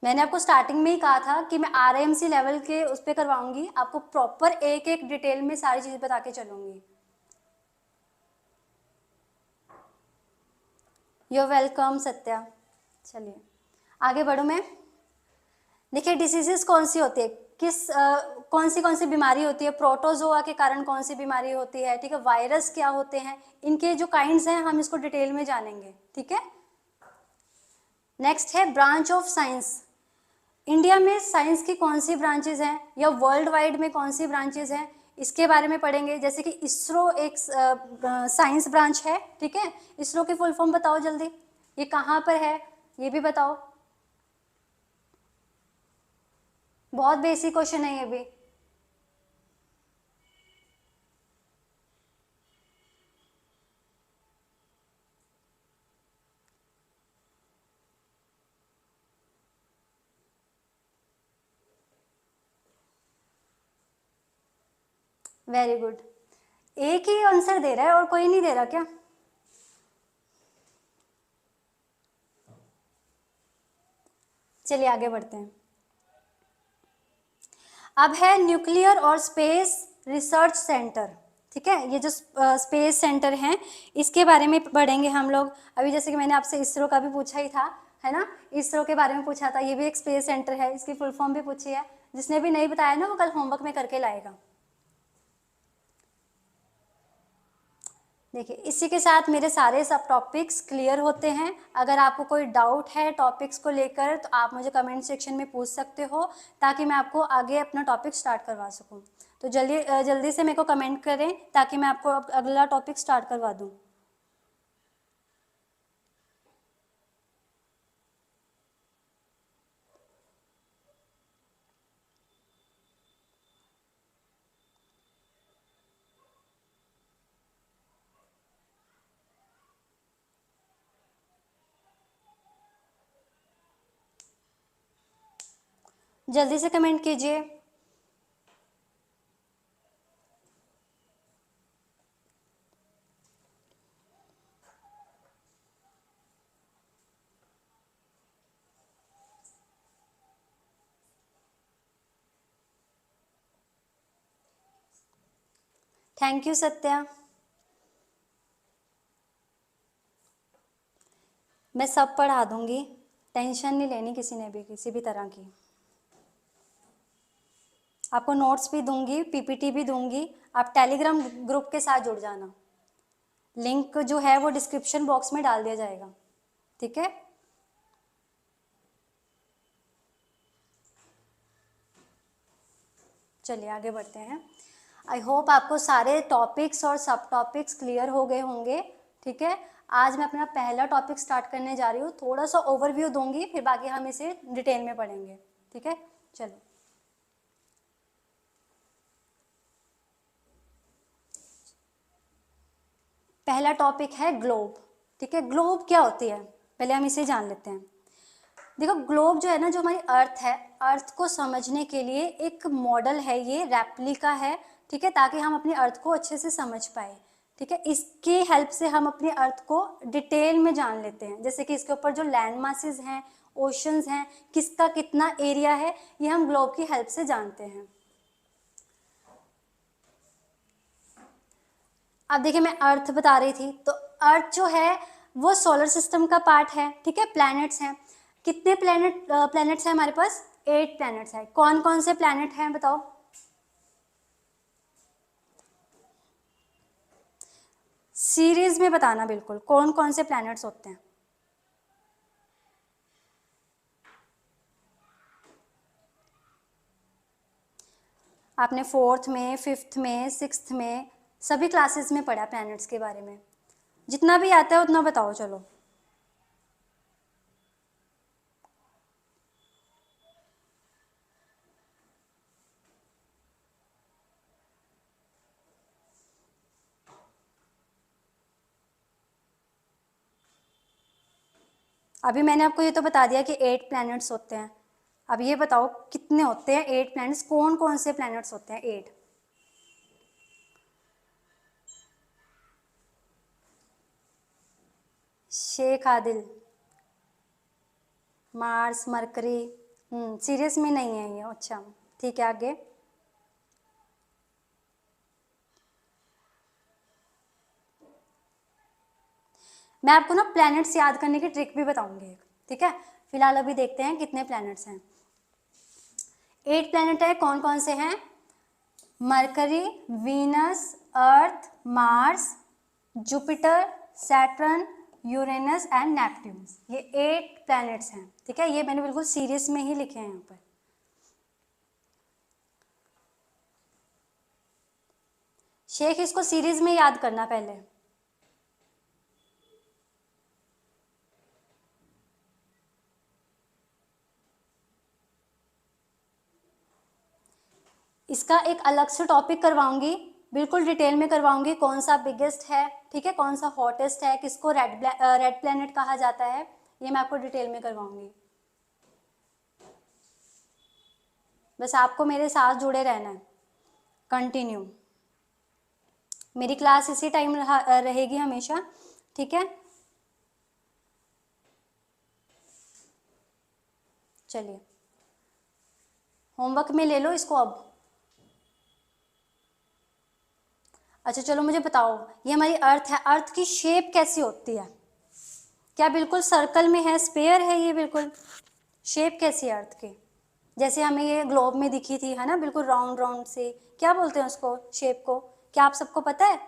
मैंने आपको स्टार्टिंग में ही कहा था कि मैं आरएमसी लेवल के उस पर करवाऊंगी, आपको प्रॉपर एक एक डिटेल में सारी चीज़ बता के चलूंगी। You welcome Satya. चलिए आगे बढ़ो मैं। देखिए डिसीजेस कौन सी होती है, कौन सी बीमारी होती है, प्रोटोजोआ के कारण कौन सी बीमारी होती है, ठीक है, वायरस क्या होते हैं, इनके जो काइंड्स हैं हम इसको डिटेल में जानेंगे, ठीक है। नेक्स्ट है ब्रांच ऑफ साइंस। इंडिया में साइंस की कौन सी ब्रांचेज हैं या वर्ल्ड वाइड में कौन सी ब्रांचेज हैं, इसके बारे में पढ़ेंगे। जैसे कि इसरो एक साइंस ब्रांच है, ठीक है। इसरो की फुल फॉर्म बताओ जल्दी, ये कहाँ पर है ये भी बताओ। बहुत बेसिक क्वेश्चन है ये भी। वेरी गुड, एक ही आंसर दे रहा है और कोई नहीं दे रहा क्या? चलिए आगे बढ़ते हैं। अब है न्यूक्लियर और स्पेस रिसर्च सेंटर, ठीक है। ये जो स्पेस सेंटर हैं इसके बारे में पढ़ेंगे हम लोग। अभी जैसे कि मैंने आपसे इसरो का भी पूछा ही था, है ना, इसरो के बारे में पूछा था, ये भी एक स्पेस सेंटर है, इसकी फुल फॉर्म भी पूछी है। जिसने भी नहीं बताया ना वो कल होमवर्क में करके लाएगा। देखिए इसी के साथ मेरे सारे सब टॉपिक्स क्लियर होते हैं। अगर आपको कोई डाउट है टॉपिक्स को लेकर तो आप मुझे कमेंट सेक्शन में पूछ सकते हो, ताकि मैं आपको आगे अपना टॉपिक स्टार्ट करवा सकूं। तो जल्दी जल्दी से मेरे को कमेंट करें ताकि मैं आपको अगला टॉपिक स्टार्ट करवा दूं। जल्दी से कमेंट कीजिए। Thank you Satya. मैं सब पढ़ा दूंगी, टेंशन नहीं लेनी किसी ने भी, किसी भी तरह की। आपको नोट्स भी दूंगी, पीपीटी भी दूंगी। आप टेलीग्राम ग्रुप के साथ जुड़ जाना, लिंक जो है वो डिस्क्रिप्शन बॉक्स में डाल दिया जाएगा, ठीक है। चलिए आगे बढ़ते हैं। आई होप आपको सारे टॉपिक्स और सब टॉपिक्स क्लियर हो गए होंगे, ठीक है। आज मैं अपना पहला टॉपिक स्टार्ट करने जा रही हूँ, थोड़ा सा ओवरव्यू दूंगी, फिर बाकी हम इसे डिटेल में पढ़ेंगे, ठीक है। चलो पहला टॉपिक है ग्लोब, ठीक है। ग्लोब क्या होती है पहले हम इसे जान लेते हैं। देखो ग्लोब जो है ना, जो हमारी अर्थ है, अर्थ को समझने के लिए एक मॉडल है, ये रेप्लिका है, ठीक है, ताकि हम अपनी अर्थ को अच्छे से समझ पाए, ठीक है। इसकी हेल्प से हम अपनी अर्थ को डिटेल में जान लेते हैं। जैसे कि इसके ऊपर जो लैंड मासेस हैं, ओशंस हैं, किसका कितना एरिया है, ये हम ग्लोब की हेल्प से जानते हैं। अब देखिए मैं अर्थ बता रही थी, तो अर्थ जो है वो सोलर सिस्टम का पार्ट है, ठीक है। प्लैनेट्स हैं, कितने प्लैनेट्स हैं हमारे पास? 8 प्लैनेट्स हैं। कौन कौन से प्लैनेट हैं बताओ? सीरीज में बताना बिल्कुल, कौन कौन से प्लैनेट्स होते हैं। आपने 4th में, 5th में, 6th में सभी क्लासेस में पढ़ा प्लैनेट्स के बारे में। जितना भी आता है उतना बताओ चलो। अभी मैंने आपको ये तो बता दिया कि 8 प्लैनेट्स होते हैं। अब ये बताओ कितने होते हैं 8 प्लैनेट्स, कौन कौन से प्लैनेट्स होते हैं 8? Shaikh Adil, Mars, Mercury, Sirius में नहीं है ये। अच्छा ठीक है, आगे। मैं आपको ना प्लैनेट्स याद करने की ट्रिक भी बताऊंगी एक, ठीक है। फिलहाल अभी देखते हैं कितने प्लैनेट्स हैं। 8 प्लैनेट है। कौन कौन से हैं? Mercury, Venus, earth, Mars, Jupiter, Saturn, Uranus and Neptune. ये 8 प्लैनेट्स हैं, ठीक है। ये मैंने बिल्कुल सीरियस में ही लिखे हैं यहाँ पर। शेख, इसको सीरीज में याद करना पहले। इसका एक अलग से टॉपिक करवाऊंगी, बिल्कुल डिटेल में करवाऊंगी, कौन सा बिगेस्ट है, ठीक है, कौन सा हॉटेस्ट है, किसको रेड प्लैनेट कहा जाता है, ये मैं आपको डिटेल में करवाऊंगी। बस आपको मेरे साथ जुड़े रहना है, कंटिन्यू। मेरी क्लास इसी टाइम रहेगी हमेशा, ठीक है। चलिए होमवर्क में ले लो इसको अब। अच्छा चलो मुझे बताओ, ये हमारी अर्थ है, अर्थ की शेप कैसी होती है? क्या बिल्कुल सर्कल में है, स्पेयर है ये बिल्कुल? शेप कैसी है अर्थ की? जैसे हमें ये ग्लोब में दिखी थी, है ना, बिल्कुल राउंड राउंड से। क्या बोलते हैं उसको, शेप को? क्या आप सबको पता है?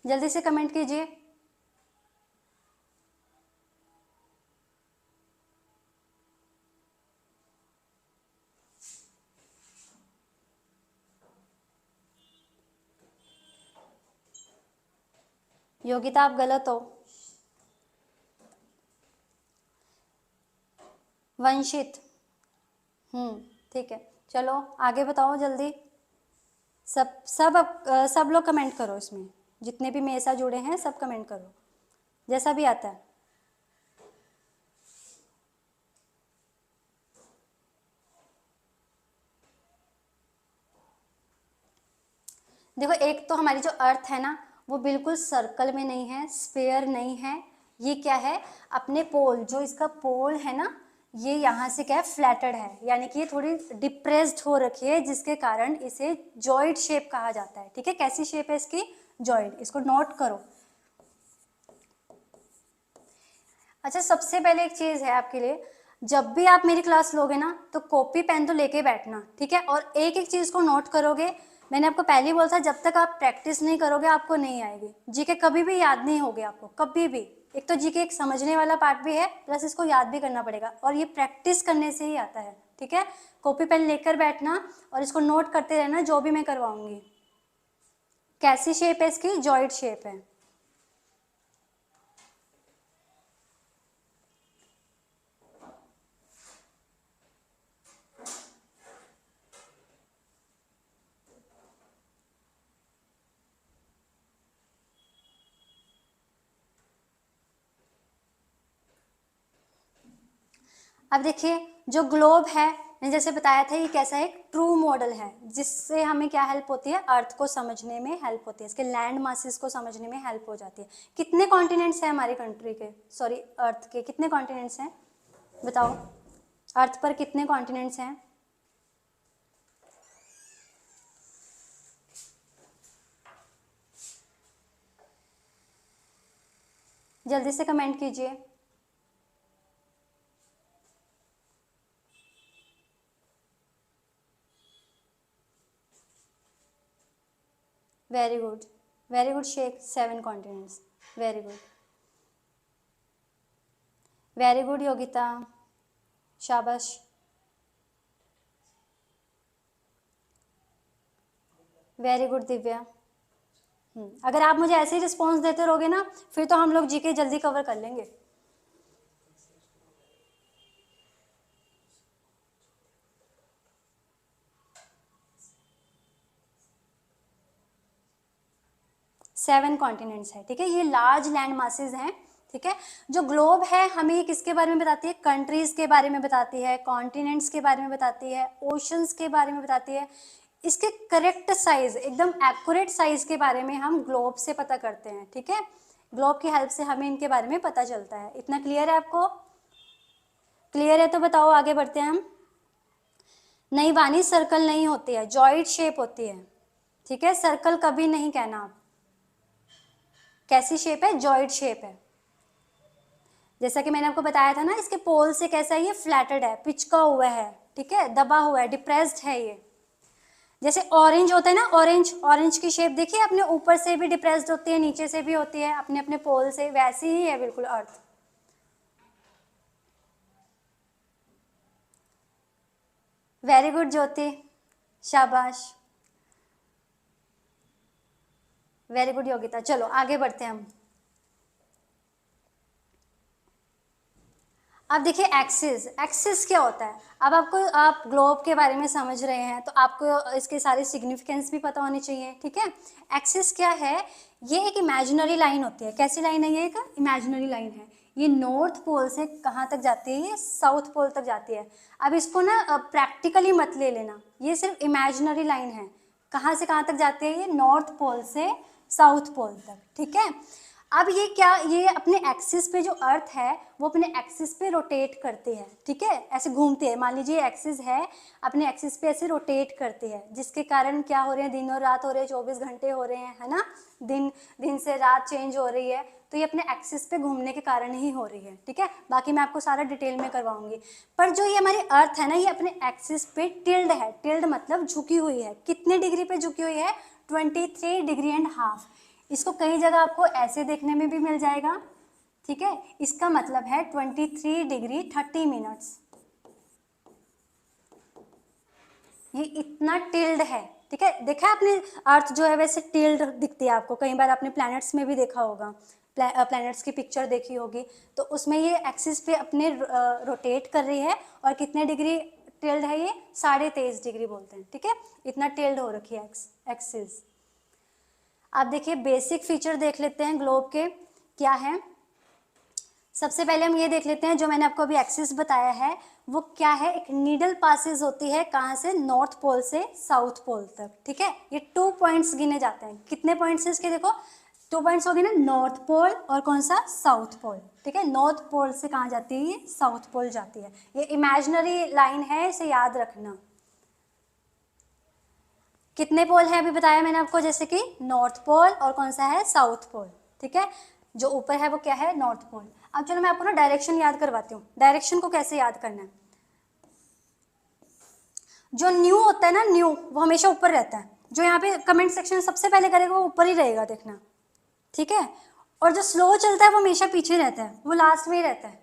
जल्दी से कमेंट कीजिए। योगिता आप गलत हो। वंशित। ठीक है, चलो आगे बताओ जल्दी। सब लोग कमेंट करो इसमें, जितने भी मेरे साथ जुड़े हैं सब कमेंट करो, जैसा भी आता है। देखो, एक तो हमारी जो अर्थ है ना, वो बिल्कुल सर्कल में नहीं है, स्फेयर नहीं है। ये क्या है? अपने पोल, जो इसका पोल है ना, ये यहाँ से क्या है, फ्लैटेड है, यानी कि ये थोड़ी डिप्रेस्ड हो रखी है, जिसके कारण इसे जॉइड शेप कहा जाता है, ठीक है। कैसी शेप है इसकी? जॉइड। इसको नोट करो। अच्छा, सबसे पहले एक चीज़ है आपके लिए, जब भी आप मेरी क्लास लोगे ना, तो कॉपी पेन तो लेके बैठना, ठीक है। और एक एक चीज़ को नोट करोगे। मैंने आपको पहले ही बोला था, जब तक आप प्रैक्टिस नहीं करोगे आपको नहीं आएगी। जीके कभी भी याद नहीं होगी आपको, कभी भी। एक तो जीके एक समझने वाला पार्ट भी है, प्लस इसको याद भी करना पड़ेगा, और ये प्रैक्टिस करने से ही आता है, ठीक है। कॉपी पेन लेकर बैठना और इसको नोट करते रहना, जो भी मैं करवाऊंगी। कैसी शेप है इसकी? जॉइड शेप है। अब देखिए, जो ग्लोब है, मैंने जैसे बताया था, ये कैसा है? एक ट्रू मॉडल है, जिससे हमें क्या हेल्प होती है? अर्थ को समझने में हेल्प होती है, इसके लैंड मासेस को समझने में हेल्प हो जाती है। कितने कॉन्टिनेंट्स हैं हमारी कंट्री के, सॉरी अर्थ के? कितने कॉन्टिनेंट्स हैं बताओ? अर्थ पर कितने कॉन्टिनेंट्स हैं? जल्दी से कमेंट कीजिए। Very good, very good Shaikh, 7 continents. Very good, very good Yogita, शाबाश। Very good Divya. अगर आप मुझे ऐसे ही रिस्पॉन्स देते रहोगे ना, फिर तो हम लोग जीके जल्दी कवर कर लेंगे। सेवन कॉन्टिनेंट्स है, ठीक है। ये लार्ज लैंड मासेस हैं, ठीक है। जो ग्लोब है हमें ये किसके बारे में बताती है? कंट्रीज के बारे में बताती है, कॉन्टिनेंट्स के बारे में बताती है, ओशंस के बारे में बताती है। इसके करेक्ट साइज, एकदम एक्यूरेट साइज के बारे में हम ग्लोब से पता करते हैं, ठीक है। ग्लोब की हेल्प से हमें इनके बारे में पता चलता है। इतना क्लियर है आपको? क्लियर है तो बताओ, आगे बढ़ते हैं हम। नहीं वानी, सर्कल नहीं होती है, जॉइड शेप होती है, ठीक है, सर्कल कभी नहीं कहना आप। कैसी शेप है? जॉइड शेप है। जैसा कि मैंने आपको बताया था ना, इसके पोल से कैसा है, ये फ्लैटेड है, पिचका हुआ है, ठीक है, दबा हुआ है, डिप्रेस्ड है ये। जैसे ऑरेंज होता है ना, ऑरेंज, ऑरेंज की शेप देखिए अपने ऊपर से भी डिप्रेस्ड होती है, नीचे से भी होती है, अपने अपने पोल से, वैसी ही है बिल्कुल अर्थ। वेरी गुड ज्योति, शाबाश, वेरी गुड योगिता। चलो आगे बढ़ते हैं हम। अब देखिए एक्सिस, एक्सिस क्या होता है? अब आपको, आप ग्लोब के बारे में समझ रहे हैं तो आपको इसके सारे सिग्निफिकेंस भी पता होने चाहिए, ठीक है। एक्सिस क्या है? ये एक इमेजिनरी लाइन होती है। कैसी लाइन है? ये एक इमेजिनरी लाइन है। ये नॉर्थ पोल से कहाँ तक जाती है? ये साउथ पोल तक जाती है। अब इसको ना प्रैक्टिकली मत ले लेना, ये सिर्फ इमेजिनरी लाइन है। कहाँ से कहाँ तक जाती है? ये नॉर्थ पोल से साउथ पोल तक, ठीक है। अब ये क्या, ये अपने एक्सिस पे जो अर्थ है वो अपने एक्सिस पे रोटेट करती है, ठीक है, ऐसे घूमती है। मान लीजिए एक्सिस है, अपने एक्सिस पे ऐसे रोटेट करती है, जिसके कारण क्या हो रहे हैं, दिन और रात हो रहे हैं, 24 घंटे हो रहे हैं, है ना, दिन से रात चेंज हो रही है, तो ये अपने एक्सिस पे घूमने के कारण ही हो रही है, ठीक है। बाकी मैं आपको सारा डिटेल में करवाऊंगी। पर जो ये हमारी अर्थ है ना, ये अपने एक्सिस पे टिल्ड है। टिल्ड मतलब झुकी हुई है। कितने डिग्री पे झुकी हुई है? 23 डिग्री एंड हाफ। इसको कई जगह आपको ऐसे देखने में भी मिल जाएगा, ठीक है। इसका मतलब है 23 डिग्री 30 मिनट्स। ये इतना टिल्ड है, ठीक है। देखा है आपने, अर्थ जो है वैसे टिल्ड दिखती है आपको, कई बार आपने प्लैनेट्स में भी देखा होगा, प्लैनेट्स की पिक्चर देखी होगी, तो उसमें ये एक्सिस पे अपने रोटेट कर रही है। और कितने डिग्री टिल्ड है ये? 23.5 डिग्री बोलते हैं, ठीक है। इतना टिल्ड हो रखी है एक्सिस। आप देखिए बेसिक फीचर देख लेते हैं ग्लोब के क्या है। सबसे पहले हम ये देख लेते हैं, जो मैंने आपको अभी एक्सिस बताया है वो क्या है। एक नीडल पासेस होती है, कहाँ से? नॉर्थ पोल से साउथ पोल तक, ठीक है। ये 2 पॉइंट्स गिने जाते हैं। कितने पॉइंट्स है इसके? देखो 2 पॉइंट्स हो गए ना, नॉर्थ पोल और कौन सा? साउथ पोल, ठीक है। नॉर्थ पोल से कहाँ जाती है? ये साउथ पोल जाती है। ये इमेजिनरी लाइन है, इसे याद रखना। कितने पोल है अभी बताया मैंने आपको, जैसे कि नॉर्थ पोल और कौन सा है? साउथ पोल, ठीक है। जो ऊपर है वो क्या है? North pole. अब चलो मैं आपको ना डायरेक्शन याद करवाती हूँ। डायरेक्शन को कैसे याद करना है? जो न्यू होता है ना, न्यू, वो हमेशा ऊपर रहता है। जो यहाँ पे कमेंट सेक्शन सबसे पहले करेगा वो ऊपर ही रहेगा, देखना, ठीक है। और जो स्लो चलता है वो हमेशा पीछे रहता है, वो लास्ट में ही रहता है,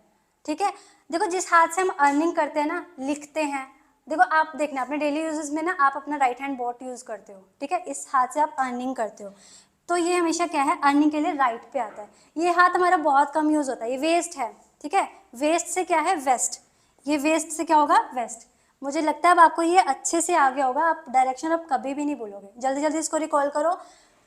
ठीक है। देखो जिस हाथ से हम अर्निंग करते हैं ना, लिखते हैं, देखो आप देखना अपने डेली यूजेस में ना, आप अपना राइट हैंड बॉट यूज करते हो, ठीक है। इस हाथ से आप अर्निंग करते हो, तो ये हमेशा क्या है? अर्निंग के लिए राइट पे आता है। ये हाथ हमारा बहुत कम यूज होता है, ये वेस्ट है, ठीक है। वेस्ट से क्या है? वेस्ट। ये वेस्ट से क्या होगा? वेस्ट। मुझे लगता है अब आपको ये अच्छे से आ गया होगा, आप डायरेक्शन अब कभी भी नहीं भूलोगे। जल्दी जल्दी इसको रिकॉल करो।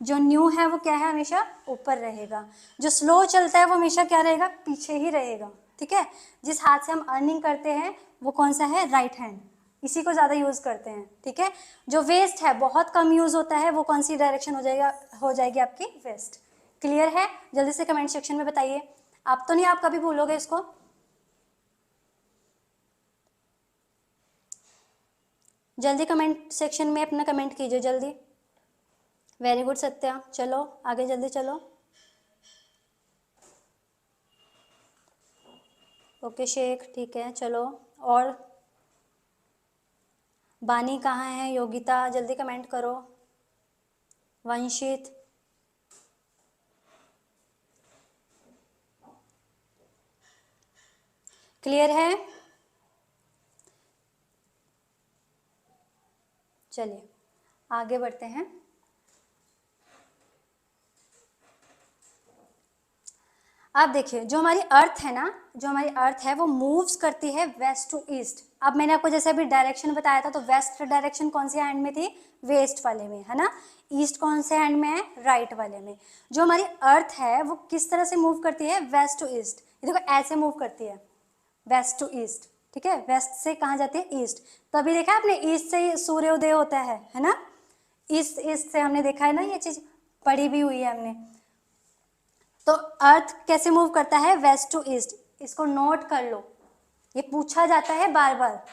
जो न्यू है वो क्या है? हमेशा ऊपर रहेगा। जो स्लो चलता है वो हमेशा क्या रहेगा? पीछे ही रहेगा, ठीक है। जिस हाथ से हम अर्निंग करते हैं वो कौन सा है? राइट हैंड, इसी को ज़्यादा यूज़ करते हैं, ठीक है। जो वेस्ट है, बहुत कम यूज़ होता है, वो कौन सी डायरेक्शन हो जाएगी आपकी? वेस्ट। क्लियर है? जल्दी से कमेंट सेक्शन में बताइए। आप तो नहीं, आप कभी भूलोगे इसको। जल्दी कमेंट सेक्शन में अपना कमेंट कीजिए जल्दी। वेरी गुड सत्या, चलो आगे जल्दी चलो। ओके शेख, ठीक है, चलो। और बानी कहाँ है? योगिता जल्दी कमेंट करो। वंशित, क्लियर है? चलिए आगे बढ़ते हैं। अब देखिए जो हमारी अर्थ है ना, जो हमारी अर्थ है वो मूव्स करती है वेस्ट टू ईस्ट। अब मैंने आपको जैसे अभी डायरेक्शन बताया था, तो वेस्ट डायरेक्शन कौन सी हैंड में थी? वेस्ट वाले में, है ना। ईस्ट कौन से हैंड में है? राइट वाले में। जो हमारी अर्थ है वो किस तरह से मूव करती है? West to east. ये देखो ऐसे मूव करती है, वेस्ट टू ईस्ट, ठीक है। वेस्ट से कहाँ जाती है? ईस्ट। तभी देखा आपने, ईस्ट से ही सूर्योदय होता है ना। ईस्ट ईस्ट से हमने देखा है ना, ये चीज पढ़ी भी हुई है हमने। तो अर्थ कैसे मूव करता है, वेस्ट टू ईस्ट, इसको नोट कर लो, ये पूछा जाता है बार बार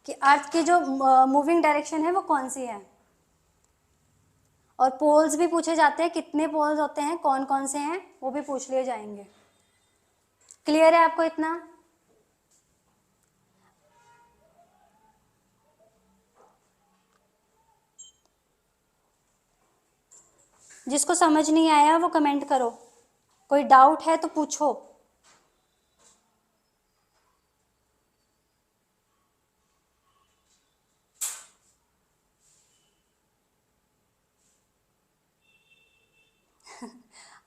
कि अर्थ की जो मूविंग डायरेक्शन है वो कौन सी है। और पोल्स भी पूछे जाते हैं, कितने पोल्स होते हैं, कौन कौन से हैं, वो भी पूछ लिए जाएंगे। क्लियर है आपको इतना? जिसको समझ नहीं आया वो कमेंट करो, कोई डाउट है तो पूछो।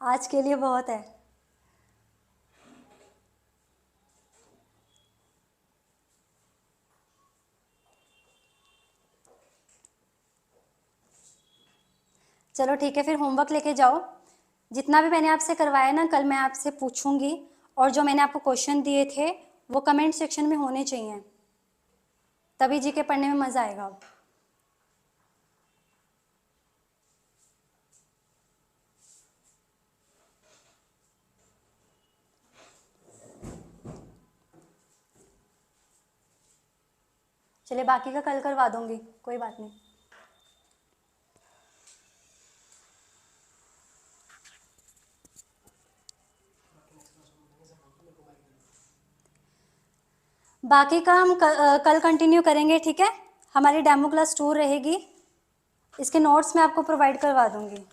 आज के लिए बहुत है। चलो ठीक है, फिर होमवर्क लेके जाओ। जितना भी मैंने आपसे करवाया ना, कल मैं आपसे पूछूंगी, और जो मैंने आपको क्वेश्चन दिए थे वो कमेंट सेक्शन में होने चाहिए, तभी जीके पढ़ने में मज़ा आएगा। चलिए, बाकी का कल करवा दूंगी, कोई बात नहीं। बाकी का हम कल कंटिन्यू करेंगे, ठीक है? हमारी डेमो क्लास टूर रहेगी, इसके नोट्स मैं आपको प्रोवाइड करवा दूंगी।